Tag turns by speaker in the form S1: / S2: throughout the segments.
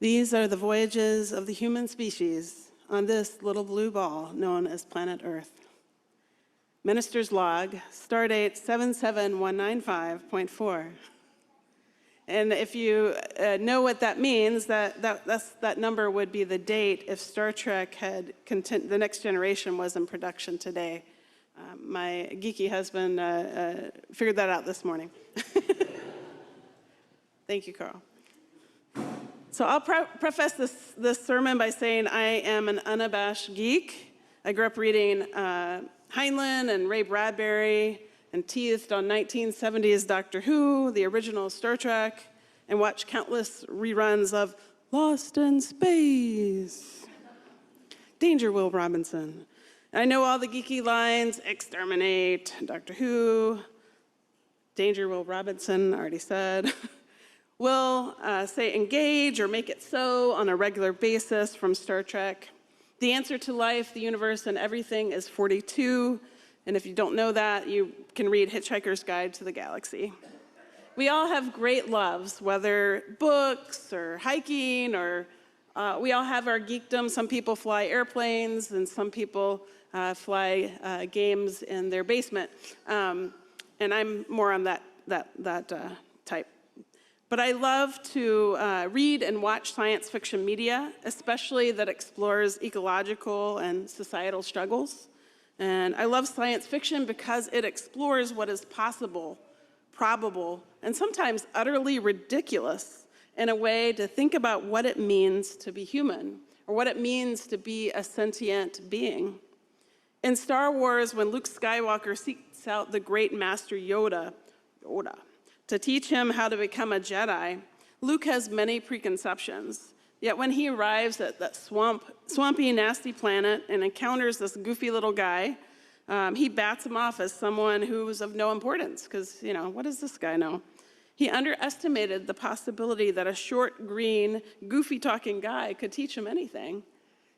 S1: These are the voyages of the human species on this little blue ball known as planet Earth. Minister's log, stardate 77195.4. And if you know what that means, that number would be the date if Star Trek had the Next Generation was in production today. My geeky husband figured that out this morning. Thank you, Carl. So I'll preface this sermon by saying I am an unabashed geek. I grew up reading Heinlein and Ray Bradbury and teethed on 1970s Doctor Who, the original Star Trek, and watched countless reruns of Lost in Space, Danger, Will Robinson. I know all the geeky lines: exterminate, Doctor Who, Danger, Will Robinson, already said. Will say engage or make it so on a regular basis from Star Trek. The answer to life, the universe, and everything is 42. And if you don't know that, you can read Hitchhiker's Guide to the Galaxy. We all have great loves, whether books or hiking, or we all have our geekdom. Some people fly airplanes, and some people fly games in their basement. And I'm more on that type. But I love to read and watch science fiction media, especially that explores ecological and societal struggles. And I love science fiction because it explores what is possible, probable, and sometimes utterly ridiculous in a way to think about what it means to be human, or what it means to be a sentient being. In Star Wars, when Luke Skywalker seeks out the great master Yoda, to teach him how to become a Jedi, Luke has many preconceptions. Yet when he arrives at that swampy, nasty planet and encounters this goofy little guy, he bats him off as someone who's of no importance, because, what does this guy know? He underestimated the possibility that a short, green, goofy-talking guy could teach him anything.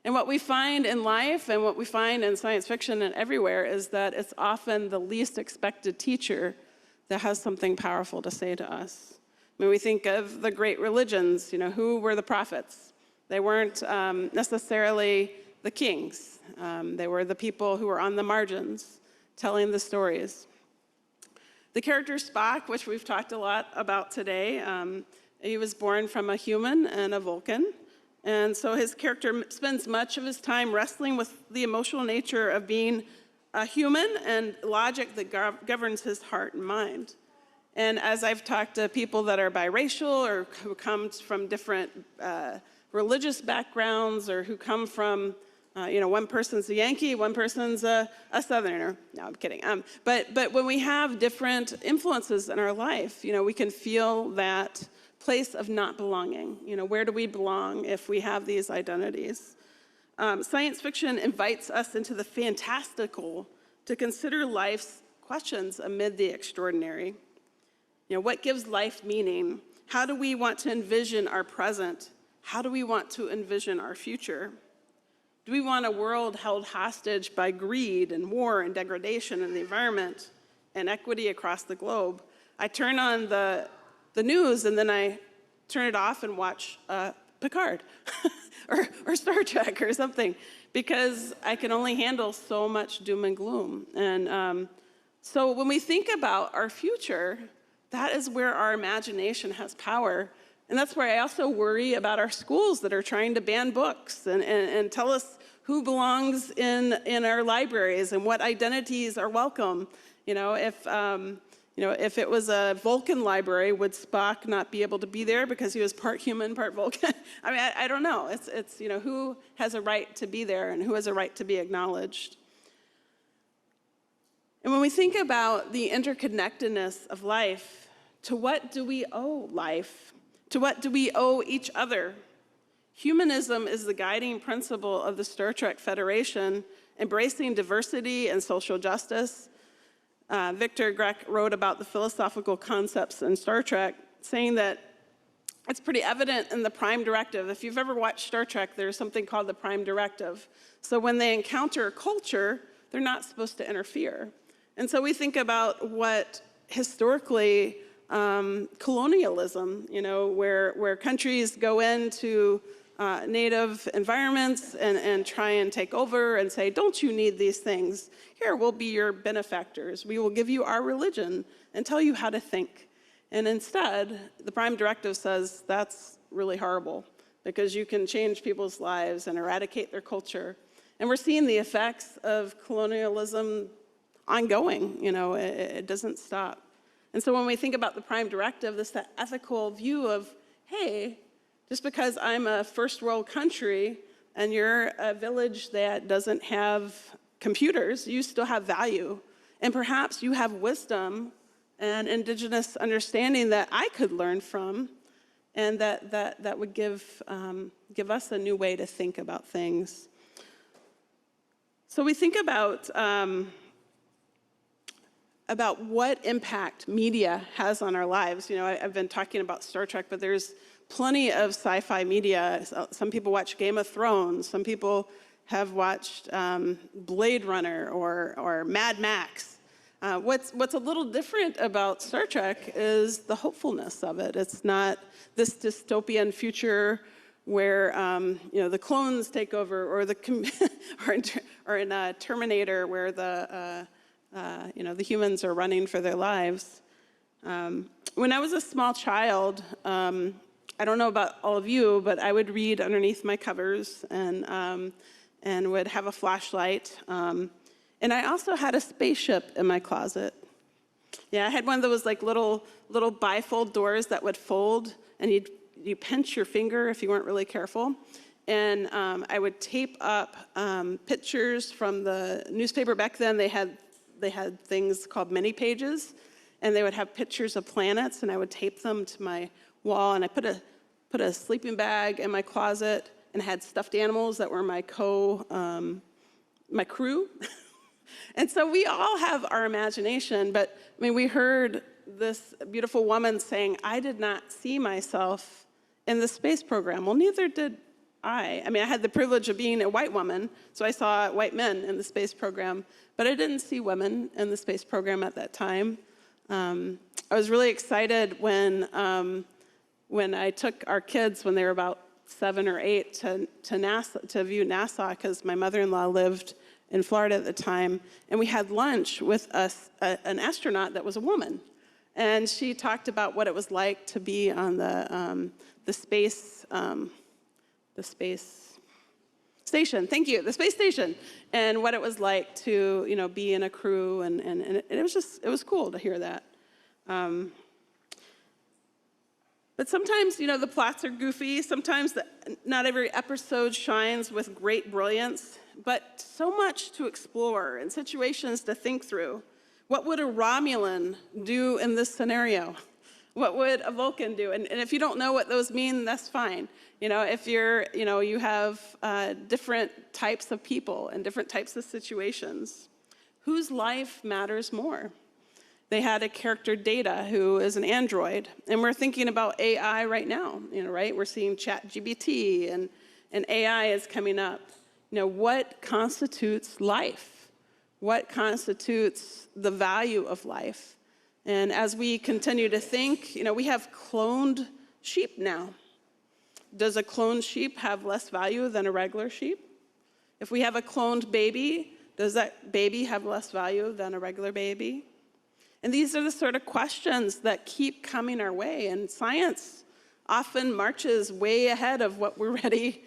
S1: And what we find in life and what we find in science fiction and everywhere is that it's often the least expected teacher that has something powerful to say to us. When we think of the great religions, who were the prophets? They weren't necessarily the kings. They were the people who were on the margins, telling the stories. The character Spock, which we've talked a lot about today, he was born from a human and a Vulcan. And so his character spends much of his time wrestling with the emotional nature of being a human and logic that governs his heart and mind. And as I've talked to people that are biracial or who come from different religious backgrounds, or who come from, one person's a Yankee, one person's a Southerner. No, I'm kidding. But when we have different influences in our life, we can feel that place of not belonging. Where do we belong if we have these identities? Science fiction invites us into the fantastical to consider life's questions amid the extraordinary. What gives life meaning? How do we want to envision our present? How do we want to envision our future? Do we want a world held hostage by greed and war and degradation in the environment, and equity across the globe? I turn on the news and then I turn it off and watch Picard or Star Trek or something, because I can only handle so much doom and gloom. And so when we think about our future, that is where our imagination has power. And that's where I also worry about our schools that are trying to ban books and tell us who belongs in our libraries and what identities are welcome. If it was a Vulcan library, would Spock not be able to be there because he was part human, part Vulcan? I don't know. It's who has a right to be there and who has a right to be acknowledged. And when we think about the interconnectedness of life, to what do we owe life? To what do we owe each other? Humanism is the guiding principle of the Star Trek Federation, embracing diversity and social justice. Victor Grech wrote about the philosophical concepts in Star Trek, saying that it's pretty evident in the Prime Directive. If you've ever watched Star Trek, there's something called the Prime Directive. So when they encounter a culture, they're not supposed to interfere. And so we think about what historically colonialism, where countries go into native environments and try and take over and say, don't you need these things? Here, we'll be your benefactors. We will give you our religion and tell you how to think. And instead, the Prime Directive says that's really horrible because you can change people's lives and eradicate their culture. And we're seeing the effects of colonialism ongoing. It doesn't stop. And so when we think about the Prime Directive, this that ethical view of, hey, just because I'm a first world country and you're a village that doesn't have computers, you still have value. And perhaps you have wisdom and indigenous understanding that I could learn from, and that would give us a new way to think about things. So we think about what impact media has on our lives. I've been talking about Star Trek, but there's plenty of sci-fi media. Some people watch Game of Thrones. Some people have watched Blade Runner or Mad Max. What's a little different about Star Trek is the hopefulness of it. It's not this dystopian future where the clones take over, or or in Terminator where the humans are running for their lives. When I was a small child, I don't know about all of you, but I would read underneath my covers and would have a flashlight. And I also had a spaceship in my closet. Yeah, I had one of those like little bifold doors that would fold, and you pinch your finger if you weren't really careful. And I would tape up pictures from the newspaper. Back then, they had things called mini pages, and they would have pictures of planets, and I would tape them to my wall. And I put a sleeping bag in my closet, and had stuffed animals that were my crew. And so we all have our imagination, but we heard this beautiful woman saying, I did not see myself in the space program. Well, neither did I. I had the privilege of being a white woman, so I saw white men in the space program, but I didn't see women in the space program at that time. I was really excited when I took our kids when they were about 7 or 8 to NASA, to view NASA, because my mother-in-law lived in Florida at the time, and we had lunch with an astronaut that was a woman, and she talked about what it was like to be on the space station. Thank you, the space station, and what it was like to be in a crew, and it was cool to hear that. But sometimes, the plots are goofy. Sometimes not every episode shines with great brilliance, but so much to explore and situations to think through. What would a Romulan do in this scenario? What would a Vulcan do? And if you don't know what those mean, that's fine. If you have different types of people and different types of situations. Whose life matters more? They had a character Data who is an android, and we're thinking about AI right now, right? We're seeing ChatGPT and AI is coming up. What constitutes life? What constitutes the value of life? And as we continue to think, we have cloned sheep now. Does a cloned sheep have less value than a regular sheep? If we have a cloned baby, does that baby have less value than a regular baby? And these are the sort of questions that keep coming our way, and science often marches way ahead of what we're ready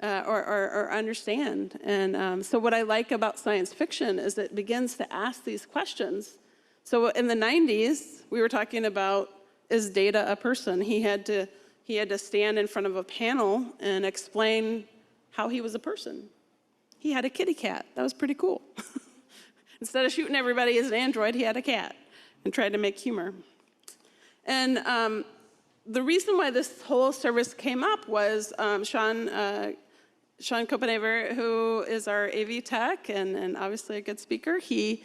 S1: or understand. And so what I like about science fiction is it begins to ask these questions. So in the 90s, we were talking about, is Data a person? He had to stand in front of a panel and explain how he was a person. He had a kitty cat. That was pretty cool. Instead of shooting everybody as an android, he had a cat and tried to make humor. And the reason why this whole service came up was Sean Copenhaver, who is our AV tech and obviously a good speaker, we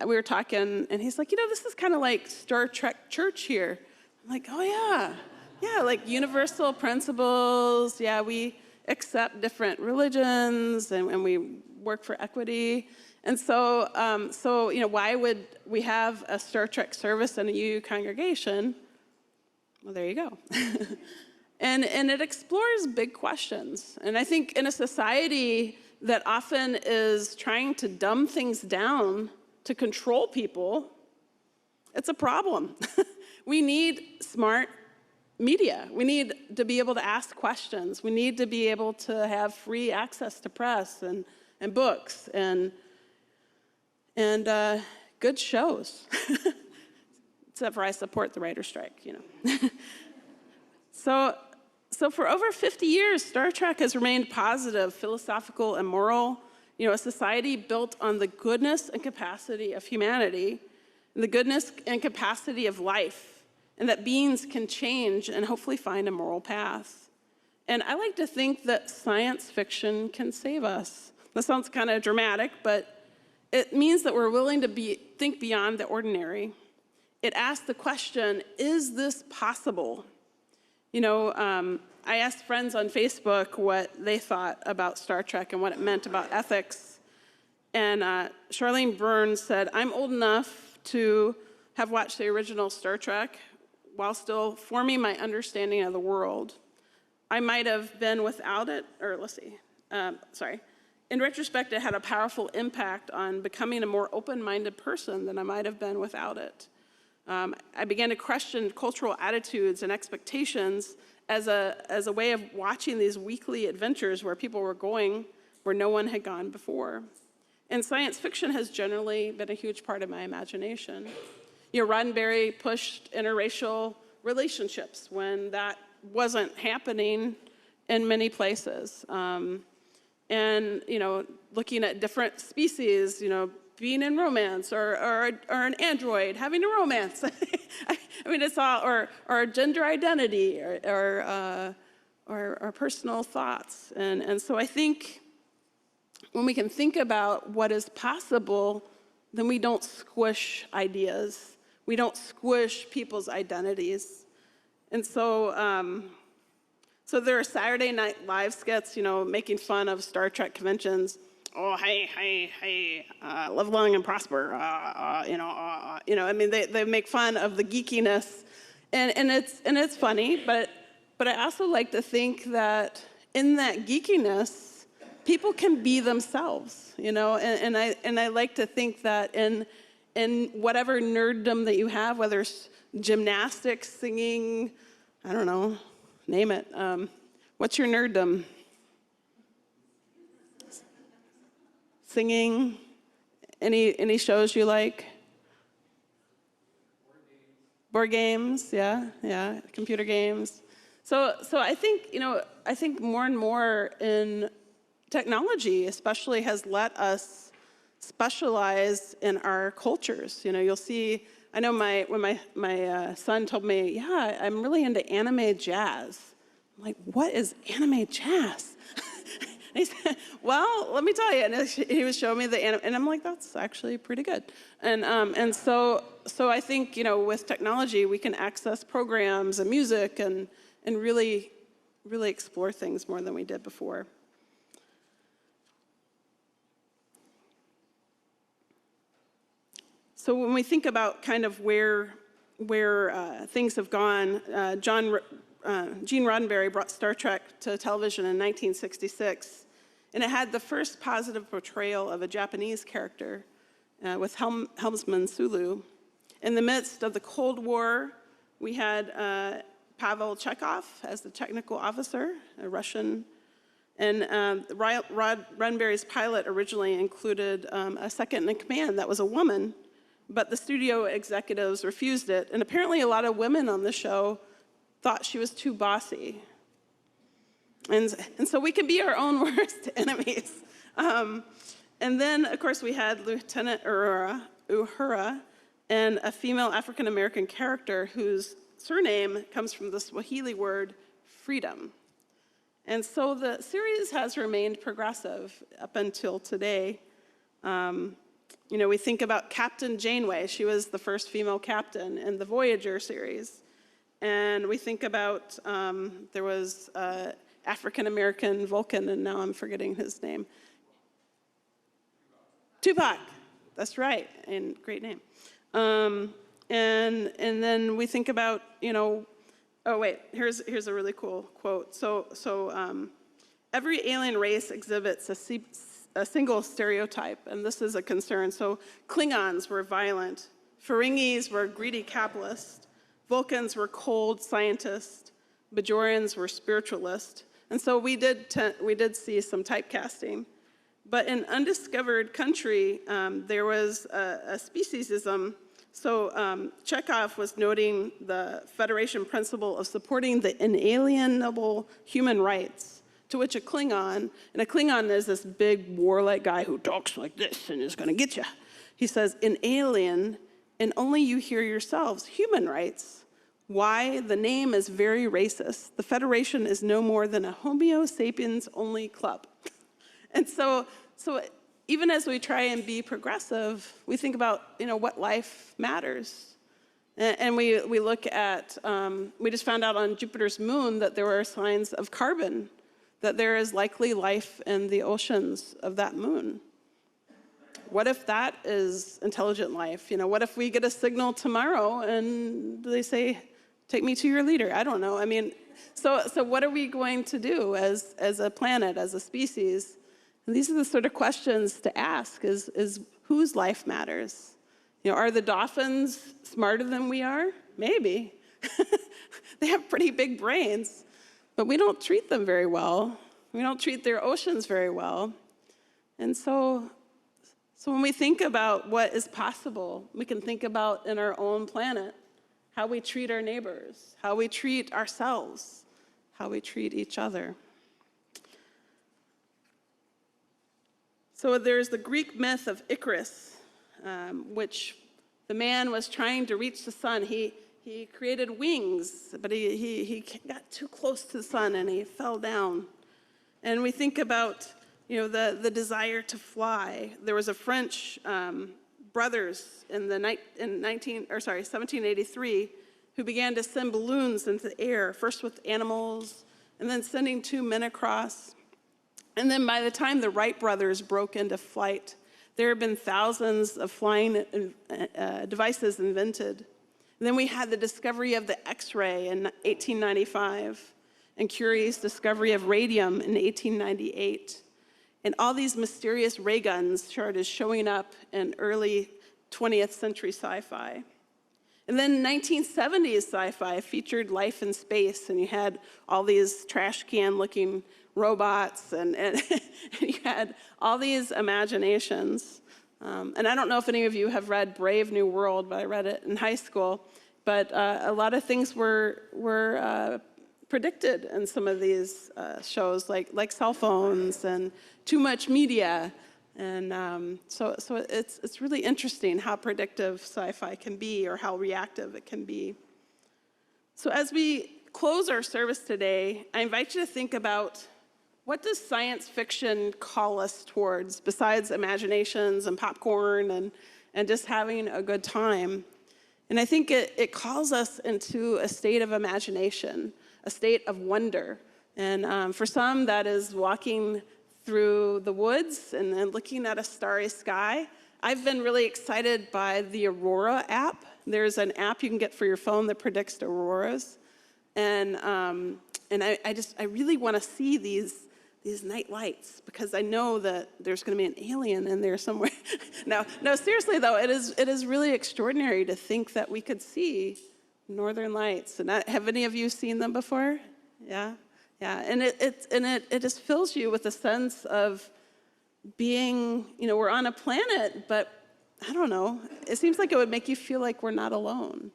S1: were talking, and he's like, this is kind of like Star Trek Church here. I'm like, oh yeah, like universal principles. Yeah, we accept different religions, and we work for equity. And so, why would we have a Star Trek service and a UU congregation? Well, there you go. and it explores big questions. And I think in a society that often is trying to dumb things down to control people, it's a problem. We need smart media. We need to be able to ask questions. We need to be able to have free access to press and books and good shows. Except for I support the writer's strike, So for over 50 years, Star Trek has remained positive, philosophical, and moral. A society built on the goodness and capacity of humanity, and the goodness and capacity of life, and that beings can change and hopefully find a moral path. And I like to think that science fiction can save us. That sounds kind of dramatic, but it means that we're willing to think beyond the ordinary. It asks the question, is this possible? I asked friends on Facebook what they thought about Star Trek and what it meant about ethics. And Charlene Burns said, I'm old enough to have watched the original Star Trek while still forming my understanding of the world. I might have been without it, in retrospect, it had a powerful impact on becoming a more open-minded person than I might have been without it. I began to question cultural attitudes and expectations as a way of watching these weekly adventures where people were going where no one had gone before. And science fiction has generally been a huge part of my imagination. Roddenbery pushed interracial relationships when that wasn't happening in many places. Looking at different species, being in romance, or an android having a romance. It's all, or gender identity, or personal thoughts. And so I think when we can think about what is possible, then we don't squish ideas. We don't squish people's identities. And so, so there are Saturday Night Live skits, making fun of Star Trek conventions. Oh, hey, live long and prosper. They make fun of the geekiness, and it's funny. But I also like to think that in that geekiness, people can be themselves. And I like to think that in whatever nerddom that you have, whether it's gymnastics, singing, I don't know, name it. What's your nerddom? Singing? Any shows you like? Board games, yeah. Computer games. So I think more and more in technology, especially, has let us specialize in our cultures. You'll see. I know when my son told me, yeah, I'm really into anime jazz. I'm like, what is anime jazz? And he said, well, let me tell you. And he was showing me the anime, and I'm like, that's actually pretty good. And so I think, with technology, we can access programs and music and really explore things more than we did before. So when we think about kind of where things have gone, Gene Roddenbery brought Star Trek to television in 1966, and it had the first positive portrayal of a Japanese character with Helmsman Sulu. In the midst of the Cold War, we had Pavel Chekhov as the technical officer, a Russian. And Roddenbery's pilot originally included a second in command that was a woman, but the studio executives refused it. And apparently a lot of women on the show thought she was too bossy. And so we can be our own worst enemies. And then, of course, we had Lieutenant Uhura, and a female African-American character whose surname comes from the Swahili word freedom. And so the series has remained progressive up until today. We think about Captain Janeway. She was the first female captain in the Voyager series. And we think about, there was African-American Vulcan, and now I'm forgetting his name. Tupac, that's right, and great name. And then we think about, oh wait, here's a really cool quote. So every alien race exhibits a single stereotype, and this is a concern. So Klingons were violent, Ferengis were greedy capitalists, Vulcans were cold scientists, Bajorians were spiritualists, and so we did see some typecasting. But in Undiscovered Country, there was a speciesism. So Chekhov was noting the Federation principle of supporting the inalienable human rights, to which a Klingon, and a Klingon is this big warlike guy who talks like this and is going to get you. He says, in alien, and only you hear yourselves, human rights. Why? The name is very racist. The Federation is no more than a Homo sapiens only club. And so even as we try and be progressive, we think about, what life matters. And we look at, we just found out on Jupiter's moon that there were signs of carbon, that there is likely life in the oceans of that moon. What if that is intelligent life? What if we get a signal tomorrow and they say, take me to your leader? I don't know. I mean, so what are we going to do as a planet, as a species? And these are the sort of questions to ask, is whose life matters? Are the dolphins smarter than we are? Maybe. They have pretty big brains, but we don't treat them very well. We don't treat their oceans very well. And so when we think about what is possible, we can think about in our own planet, how we treat our neighbors, how we treat ourselves, how we treat each other. So there's the Greek myth of Icarus, which the man was trying to reach the sun. He created wings, but he got too close to the sun and he fell down. And we think about the desire to fly. There was a French brothers in 1783 who began to send balloons into the air, first with animals, and then sending 2 men across. And then by the time the Wright brothers broke into flight, there had been thousands of flying devices invented. And then we had the discovery of the X-ray in 1895, and Curie's discovery of radium in 1898. And all these mysterious ray guns started showing up in early 20th century sci-fi. And then 1970s sci-fi featured life in space, and you had all these trash can-looking robots, and you had all these imaginations. And I don't know if any of you have read Brave New World, but I read it in high school. But a lot of things were predicted in some of these shows, like cell phones and too much media. And so it's really interesting how predictive sci-fi can be, or how reactive it can be. So as we close our service today, I invite you to think about, what does science fiction call us towards, besides imaginations and popcorn and just having a good time? And I think it calls us into a state of imagination, a state of wonder. And for some, that is walking through the woods and then looking at a starry sky. I've been really excited by the Aurora app. There's an app you can get for your phone that predicts auroras. And I really want to see these night lights, because I know that there's going to be an alien in there somewhere. No, seriously though, it is really extraordinary to think that we could see northern lights. And have any of you seen them before? Yeah, and it just fills you with a sense of being, we're on a planet, but I don't know, it seems like it would make you feel like we're not alone.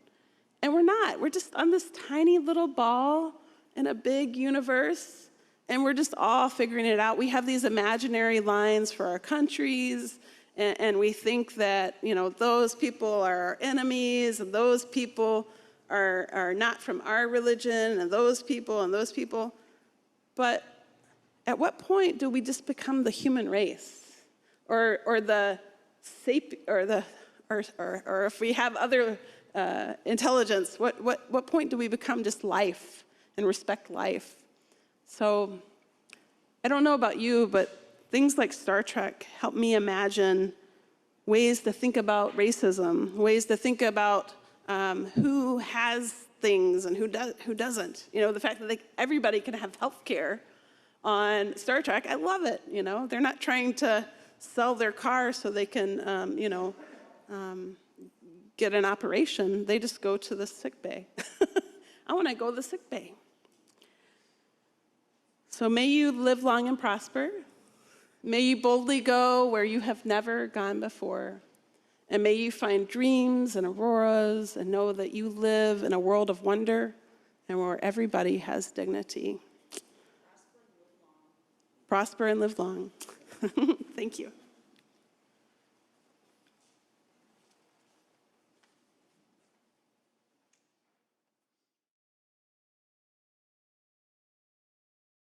S1: And we're not. We're just on this tiny little ball in a big universe. And we're just all figuring it out. We have these imaginary lines for our countries, and we think that, those people are our enemies, and those people are not from our religion, and those people. But at what point do we just become the human race, or if we have other intelligence, what point do we become just life and respect life? So I don't know about you, but things like Star Trek help me imagine ways to think about racism, ways to think about who has things and who doesn't. You know, the fact that everybody can have health care on Star Trek, I love it, you know. They're not trying to sell their car so they can, get an operation. They just go to the sick bay. I want to go to the sick bay. So may you live long and prosper. May you boldly go where you have never gone before. And may you find dreams and auroras and know that you live in a world of wonder and where everybody has dignity. Prosper and live long. Thank you.